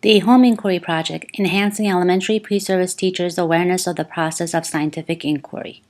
The Home Inquiry Project, Enhancing Elementary Pre-Service Teachers' Awareness of the Process of Scientific Inquiry.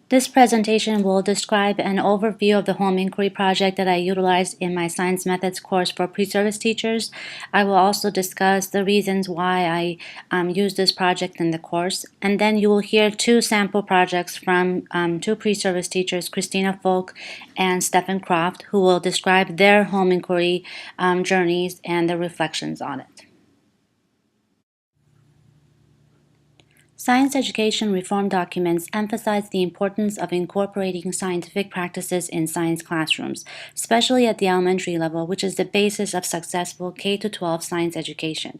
This presentation will describe an overview of the Home Inquiry Project that I utilized in my Science Methods course for pre-service teachers. I will also discuss the reasons why I use this project in the course. And then you will hear two sample projects from two pre-service teachers, Christina Folk and Stephen Croft, who will describe their home inquiry journeys and their reflections on it. Science education reform documents emphasize the importance of incorporating scientific practices in science classrooms, especially at the elementary level, which is the basis of successful K-12 science education.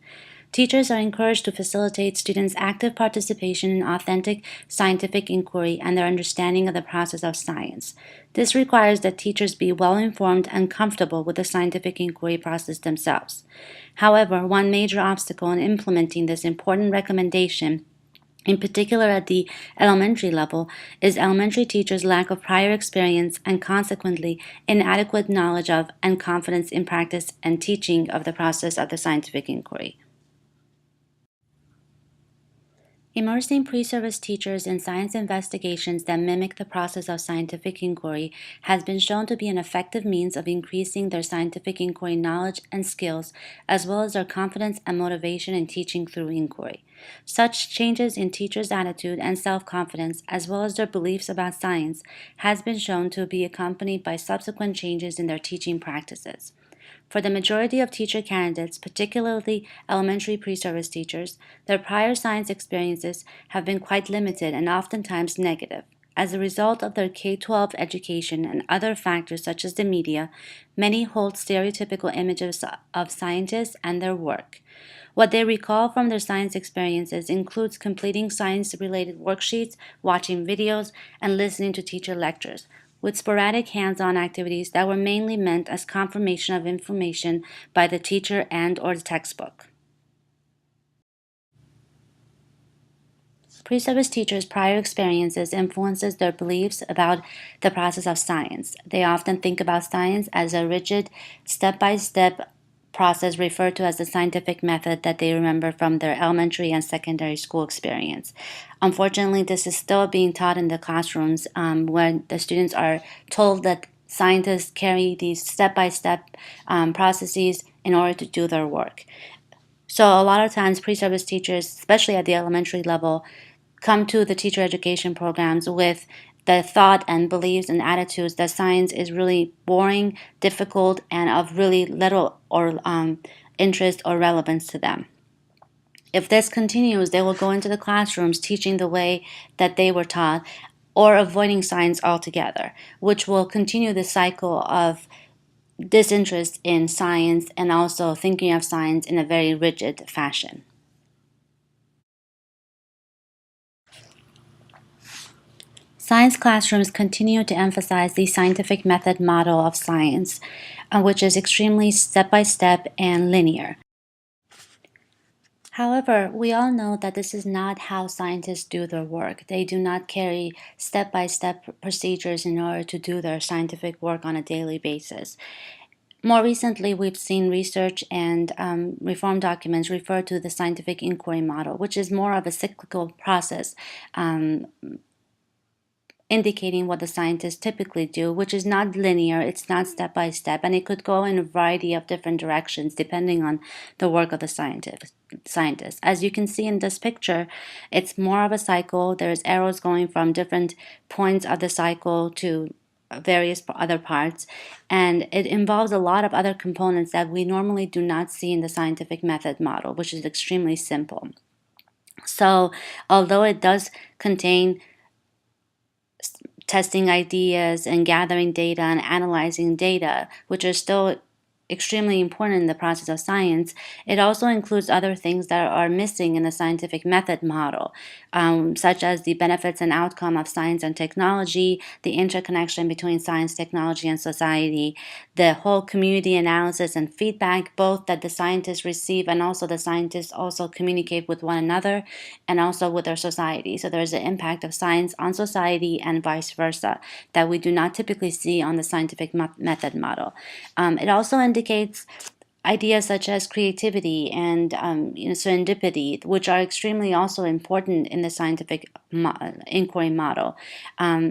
Teachers are encouraged to facilitate students' active participation in authentic scientific inquiry and their understanding of the process of science. This requires that teachers be well-informed and comfortable with the scientific inquiry process themselves. However, one major obstacle in implementing this important recommendation, in particular at the elementary level, is elementary teachers' lack of prior experience and consequently inadequate knowledge of and confidence in practice and teaching of the process of the scientific inquiry. Immersing pre-service teachers in science investigations that mimic the process of scientific inquiry has been shown to be an effective means of increasing their scientific inquiry knowledge and skills, as well as their confidence and motivation in teaching through inquiry. Such changes in teachers' attitude and self-confidence, as well as their beliefs about science, has been shown to be accompanied by subsequent changes in their teaching practices. For the majority of teacher candidates, particularly elementary pre-service teachers, their prior science experiences have been quite limited and oftentimes negative. As a result of their K-12 education and other factors such as the media, many hold stereotypical images of scientists and their work. What they recall from their science experiences includes completing science-related worksheets, watching videos, and listening to teacher lectures, with sporadic hands-on activities that were mainly meant as confirmation of information by the teacher and/or the textbook. Pre-service teachers' prior experiences influences their beliefs about the process of science. They often think about science as a rigid, step-by-step process referred to as the scientific method that they remember from their elementary and secondary school experience. Unfortunately, this is still being taught in the classrooms when the students are told that scientists carry these step-by-step processes in order to do their work. So a lot of times pre-service teachers, especially at the elementary level, come to the teacher education programs with the thought and beliefs and attitudes that science is really boring, difficult, and of really little or interest or relevance to them. If this continues, they will go into the classrooms teaching the way that they were taught or avoiding science altogether, which will continue the cycle of disinterest in science and also thinking of science in a very rigid fashion. Science classrooms continue to emphasize the scientific method model of science, which is extremely step-by-step and linear. However, we all know that this is not how scientists do their work. They do not carry step-by-step procedures in order to do their scientific work on a daily basis. More recently, we've seen research and reform documents refer to the scientific inquiry model, which is more of a cyclical process, indicating what the scientists typically do, which is not linear, it's not step by step, and it could go in a variety of different directions depending on the work of the scientist. As you can see in this picture, it's more of a cycle. There's arrows going from different points of the cycle to various other parts, and it involves a lot of other components that we normally do not see in the scientific method model, which is extremely simple. So although it does contain testing ideas and gathering data and analyzing data, which are still extremely important in the process of science, it also includes other things that are missing in the scientific method model, such as the benefits and outcome of science and technology, the interconnection between science, technology, and society, the whole community analysis and feedback, both that the scientists receive and also the scientists also communicate with one another and also with their society. So there's the impact of science on society and vice versa that we do not typically see on the scientific method model. It also indicates indicates ideas such as creativity and serendipity, which are extremely also important in the scientific inquiry model.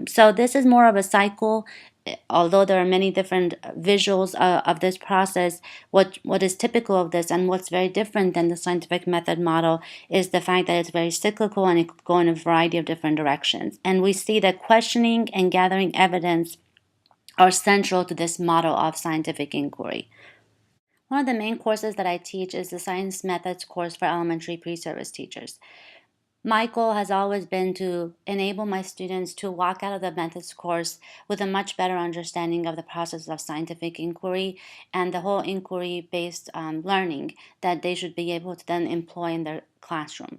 So this is more of a cycle. Although there are many different visuals of this process, what is typical of this and what's very different than the scientific method model is the fact that it's very cyclical and it could go in a variety of different directions. And we see that questioning and gathering evidence are central to this model of scientific inquiry. One of the main courses that I teach is the Science Methods course for elementary pre-service teachers. My goal has always been to enable my students to walk out of the methods course with a much better understanding of the process of scientific inquiry and the whole inquiry-based learning that they should be able to then employ in their classroom.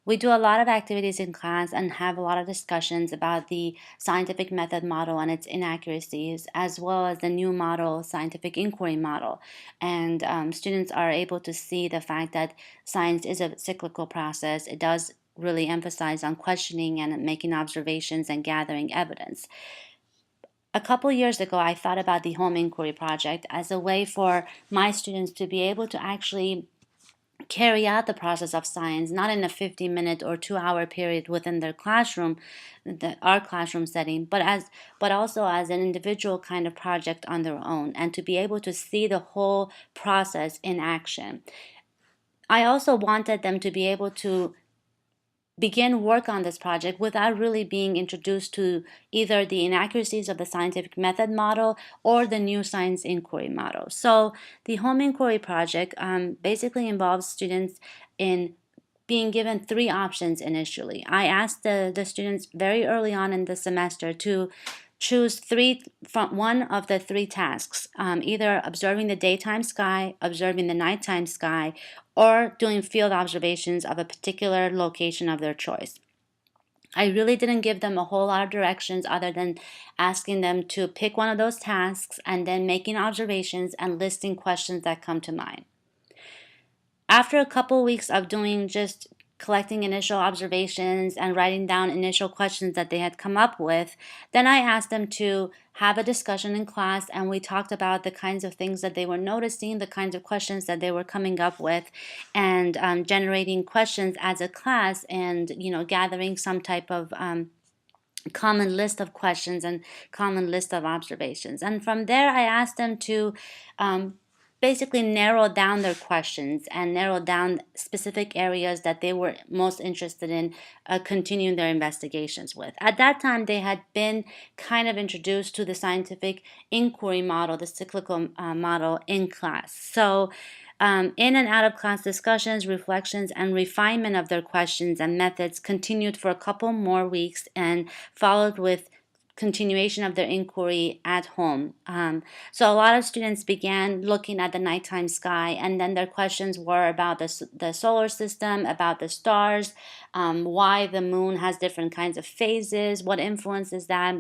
We do a lot of activities in class and have a lot of discussions about the scientific method model and its inaccuracies, as well as the new model, scientific inquiry model. And students are able to see the fact that science is a cyclical process. It does really emphasize on questioning and making observations and gathering evidence. A couple years ago, I thought about the home inquiry project as a way for my students to be able to actually carry out the process of science, not in a 50-minute or 2-hour period within their classroom, our classroom setting, but also as an individual kind of project on their own, and to be able to see the whole process in action. I also wanted them to be able to begin work on this project without really being introduced to either the inaccuracies of the scientific method model or the new science inquiry model. So the home inquiry project basically involves students in being given 3 options initially. I asked the students very early on in the semester to choose one of the 3 tasks, either observing the daytime sky, observing the nighttime sky, or doing field observations of a particular location of their choice. I really didn't give them a whole lot of directions other than asking them to pick one of those tasks and then making observations and listing questions that come to mind. After a couple weeks of doing just collecting initial observations and writing down initial questions that they had come up with, then I asked them to have a discussion in class, and we talked about the kinds of things that they were noticing, the kinds of questions that they were coming up with, and generating questions as a class, and gathering some type of common list of questions and common list of observations. And from there, I asked them to basically narrow down their questions and narrow down specific areas that they were most interested in continuing their investigations with. At that time, they had been kind of introduced to the scientific inquiry model, the cyclical model in class. So in and out of class discussions, reflections, and refinement of their questions and methods continued for a couple more weeks and followed with continuation of their inquiry at home. So a lot of students began looking at the nighttime sky, and then their questions were about the solar system, about the stars, why the moon has different kinds of phases, what influences that.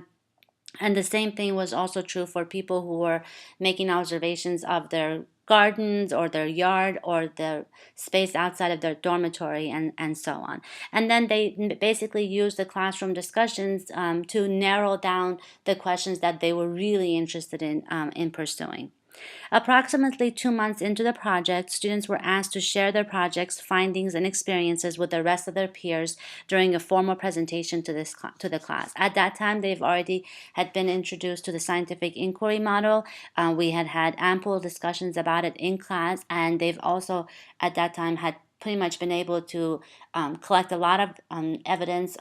And the same thing was also true for people who were making observations of their gardens or their yard or the space outside of their dormitory and so on. And then they basically used the classroom discussions to narrow down the questions that they were really interested in pursuing. Approximately 2 months into the project, students were asked to share their projects, findings, and experiences with the rest of their peers during a formal presentation to the class. At that time, they've already had been introduced to the scientific inquiry model. We had had ample discussions about it in class, and they've also at that time had pretty much been able to collect a lot of evidence,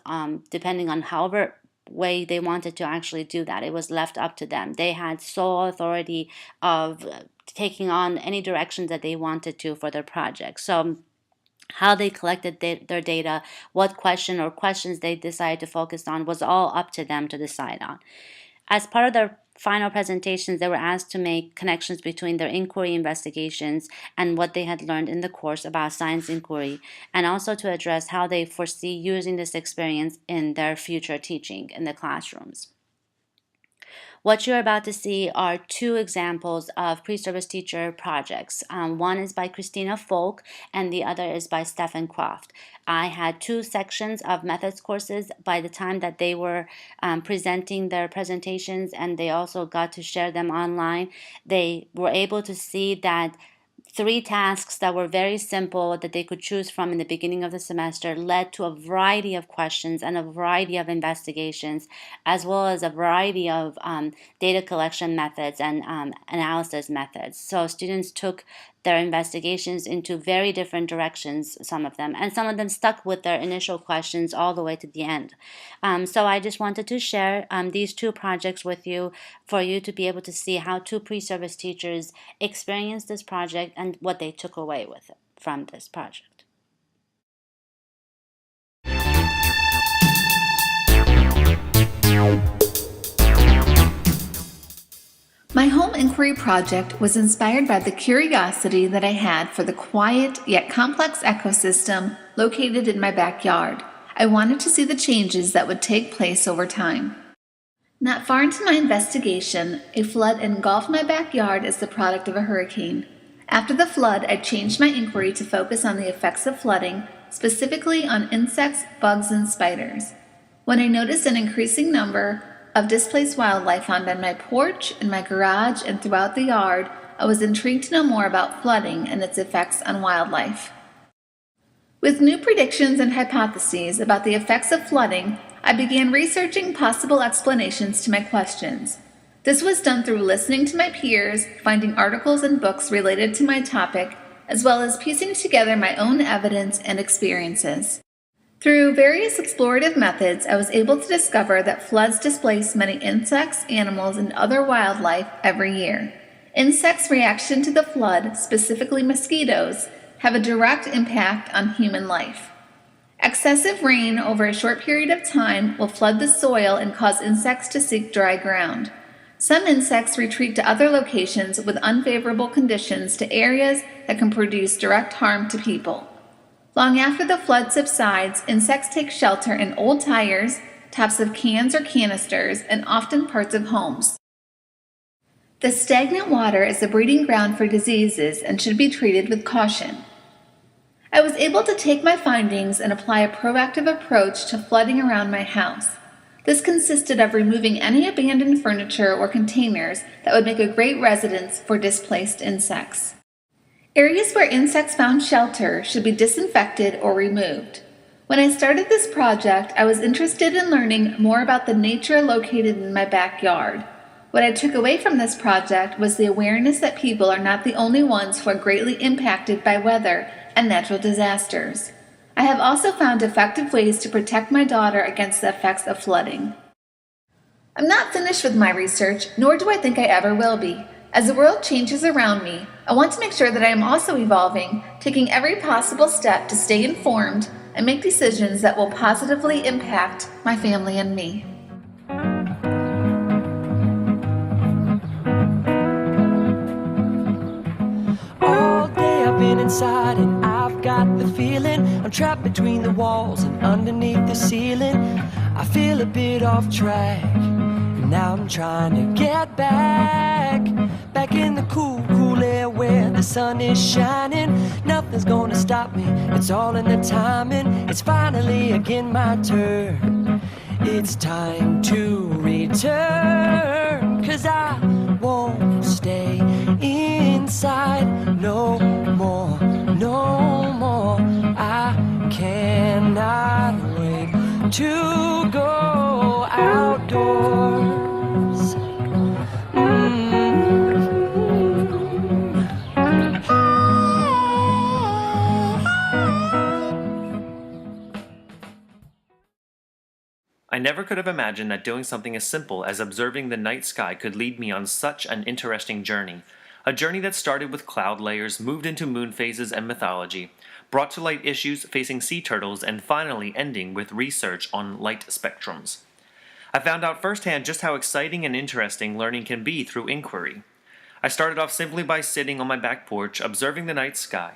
depending on however way they wanted to actually do that. It was left up to them. They had sole authority of taking on any directions that they wanted to for their project. So how they collected their data, what question or questions they decided to focus on was all up to them to decide on. As part of their final presentations, they were asked to make connections between their inquiry investigations and what they had learned in the course about science inquiry, and also to address how they foresee using this experience in their future teaching in the classrooms. What you're about to see are two examples of pre-service teacher projects. One is by Christina Folk and the other is by Stephen Croft. I had two sections of methods courses by the time that they were presenting their presentations, and they also got to share them online. They were able to see that three tasks that were very simple that they could choose from in the beginning of the semester led to a variety of questions and a variety of investigations, as well as a variety of data collection methods and analysis methods. So students took their investigations into very different directions, some of them, and some of them stuck with their initial questions all the way to the end. So I just wanted to share these two projects with you for you to be able to see how two pre-service teachers experienced this project and what they took away with it from this project. My home inquiry project was inspired by the curiosity that I had for the quiet yet complex ecosystem located in my backyard. I wanted to see the changes that would take place over time. Not far into my investigation, a flood engulfed my backyard as the product of a hurricane. After the flood, I changed my inquiry to focus on the effects of flooding, specifically on insects, bugs, and spiders. When I noticed an increasing number of displaced wildlife found on my porch, in my garage, and throughout the yard, I was intrigued to know more about flooding and its effects on wildlife. With new predictions and hypotheses about the effects of flooding, I began researching possible explanations to my questions. This was done through listening to my peers, finding articles and books related to my topic, as well as piecing together my own evidence and experiences. Through various explorative methods, I was able to discover that floods displace many insects, animals, and other wildlife every year. Insects' reaction to the flood, specifically mosquitoes, have a direct impact on human life. Excessive rain over a short period of time will flood the soil and cause insects to seek dry ground. Some insects retreat to other locations with unfavorable conditions to areas that can produce direct harm to people. Long after the flood subsides, insects take shelter in old tires, tops of cans or canisters, and often parts of homes. The stagnant water is a breeding ground for diseases and should be treated with caution. I was able to take my findings and apply a proactive approach to flooding around my house. This consisted of removing any abandoned furniture or containers that would make a great residence for displaced insects. Areas where insects found shelter should be disinfected or removed. When I started this project, I was interested in learning more about the nature located in my backyard. What I took away from this project was the awareness that people are not the only ones who are greatly impacted by weather and natural disasters. I have also found effective ways to protect my daughter against the effects of flooding. I'm not finished with my research, nor do I think I ever will be. As the world changes around me, I want to make sure that I am also evolving, taking every possible step to stay informed and make decisions that will positively impact my family and me. All day I've been inside and I've got the feeling I'm trapped between the walls and underneath the ceiling. I feel a bit off track, and now I'm trying to get back in the cool, cool air where the sun is shining. Nothing's gonna stop me, it's all in the timing. It's finally again my turn. It's time to return, 'cause I won't stay inside no more, no more. I cannot wait to go outdoors. I never could have imagined that doing something as simple as observing the night sky could lead me on such an interesting journey. A journey that started with cloud layers, moved into moon phases and mythology, brought to light issues facing sea turtles, and finally ending with research on light spectrums. I found out firsthand just how exciting and interesting learning can be through inquiry. I started off simply by sitting on my back porch, observing the night sky.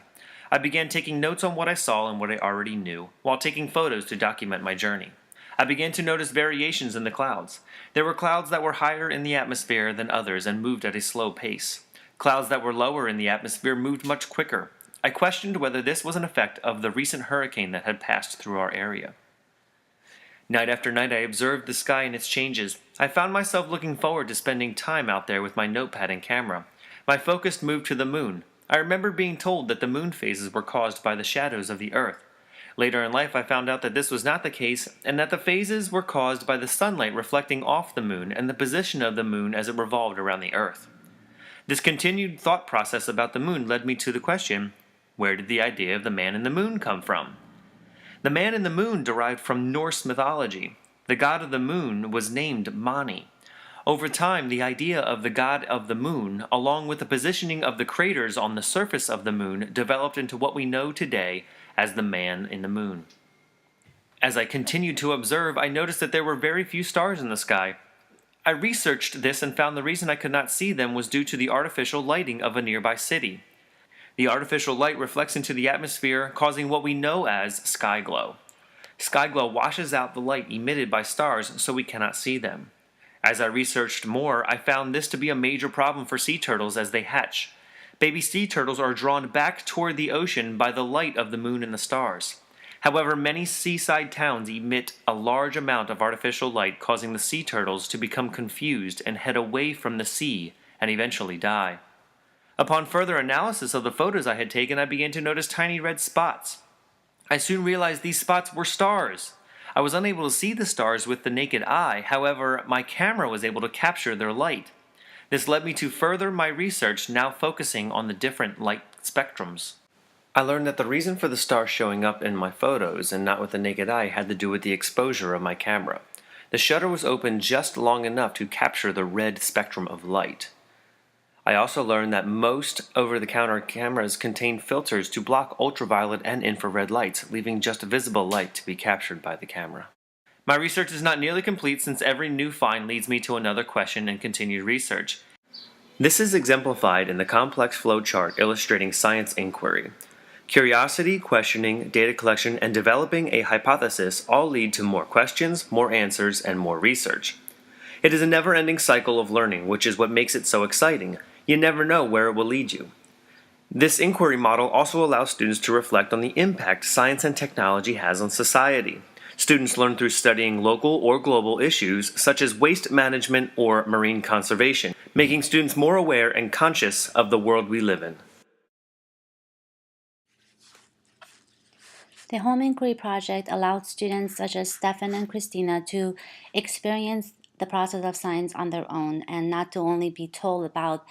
I began taking notes on what I saw and what I already knew, while taking photos to document my journey. I began to notice variations in the clouds. There were clouds that were higher in the atmosphere than others and moved at a slow pace. Clouds that were lower in the atmosphere moved much quicker. I questioned whether this was an effect of the recent hurricane that had passed through our area. Night after night I observed the sky and its changes. I found myself looking forward to spending time out there with my notepad and camera. My focus moved to the moon. I remember being told that the moon phases were caused by the shadows of the Earth. Later in life I found out that this was not the case, and that the phases were caused by the sunlight reflecting off the moon and the position of the moon as it revolved around the Earth. This continued thought process about the moon led me to the question, where did the idea of the man in the moon come from? The man in the moon derived from Norse mythology. The god of the moon was named Mani. Over time, the idea of the god of the moon, along with the positioning of the craters on the surface of the moon, developed into what we know today as the man in the moon. As I continued to observe, I noticed that there were very few stars in the sky. I researched this and found the reason I could not see them was due to the artificial lighting of a nearby city. The artificial light reflects into the atmosphere, causing what we know as sky glow. Sky glow washes out the light emitted by stars, so we cannot see them. As I researched more, I found this to be a major problem for sea turtles as they hatch. Baby sea turtles are drawn back toward the ocean by the light of the moon and the stars. However, many seaside towns emit a large amount of artificial light, causing the sea turtles to become confused and head away from the sea and eventually die. Upon further analysis of the photos I had taken, I began to notice tiny red spots. I soon realized these spots were stars. I was unable to see the stars with the naked eye, however, my camera was able to capture their light. This led me to further my research, now focusing on the different light spectrums. I learned that the reason for the stars showing up in my photos and not with the naked eye had to do with the exposure of my camera. The shutter was open just long enough to capture the red spectrum of light. I also learned that most over-the-counter cameras contain filters to block ultraviolet and infrared lights, leaving just visible light to be captured by the camera. My research is not nearly complete since every new find leads me to another question and continued research. This is exemplified in the complex flow chart illustrating science inquiry. Curiosity, questioning, data collection, and developing a hypothesis all lead to more questions, more answers, and more research. It is a never-ending cycle of learning, which is what makes it so exciting. You never know where it will lead you. This inquiry model also allows students to reflect on the impact science and technology has on society. Students learn through studying local or global issues such as waste management or marine conservation, making students more aware and conscious of the world we live in. The Home Inquiry Project allowed students such as Stefan and Christina to experience the process of science on their own and not to only be told about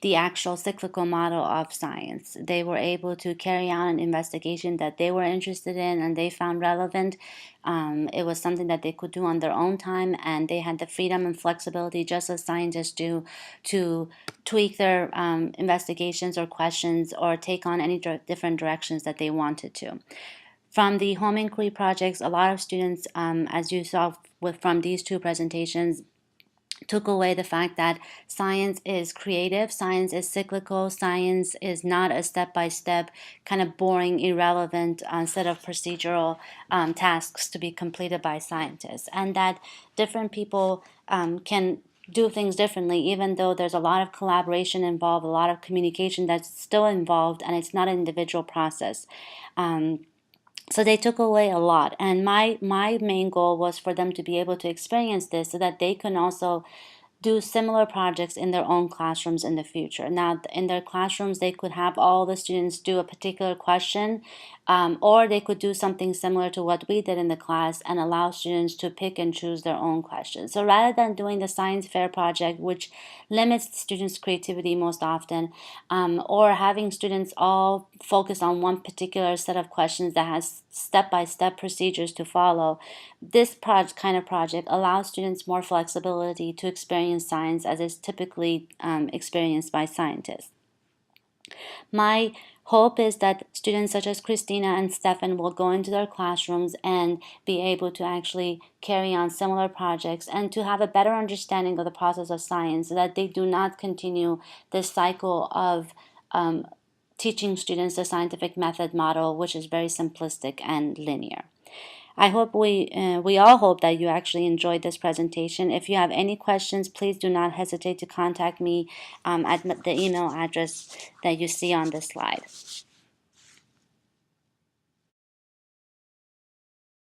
the actual cyclical model of science. They were able to carry on an investigation that they were interested in and they found relevant. It was something that they could do on their own time, and they had the freedom and flexibility, just as scientists do, to tweak their investigations or questions or take on any different directions that they wanted to. From the home inquiry projects, a lot of students, as you saw from these two presentations, took away the fact that science is creative, science is cyclical, science is not a step-by-step, kind of boring, irrelevant set of procedural tasks to be completed by scientists, and that different people can do things differently, even though there's a lot of collaboration involved, a lot of communication that's still involved, and it's not an individual process. So they took away a lot, and my main goal was for them to be able to experience this so that they can also do similar projects in their own classrooms in the future. Now, in their classrooms, they could have all the students do a particular question, or they could do something similar to what we did in the class and allow students to pick and choose their own questions. So rather than doing the science fair project, which limits students' creativity most often, or having students all focus on one particular set of questions that has step-by-step procedures to follow, this kind of project allows students more flexibility to experience science as is typically experienced by scientists. My hope is that students such as Christina and Stefan will go into their classrooms and be able to actually carry on similar projects and to have a better understanding of the process of science so that they do not continue this cycle of teaching students the scientific method model, which is very simplistic and linear. I hope we all hope that you actually enjoyed this presentation. If you have any questions, please do not hesitate to contact me at the email address that you see on this slide.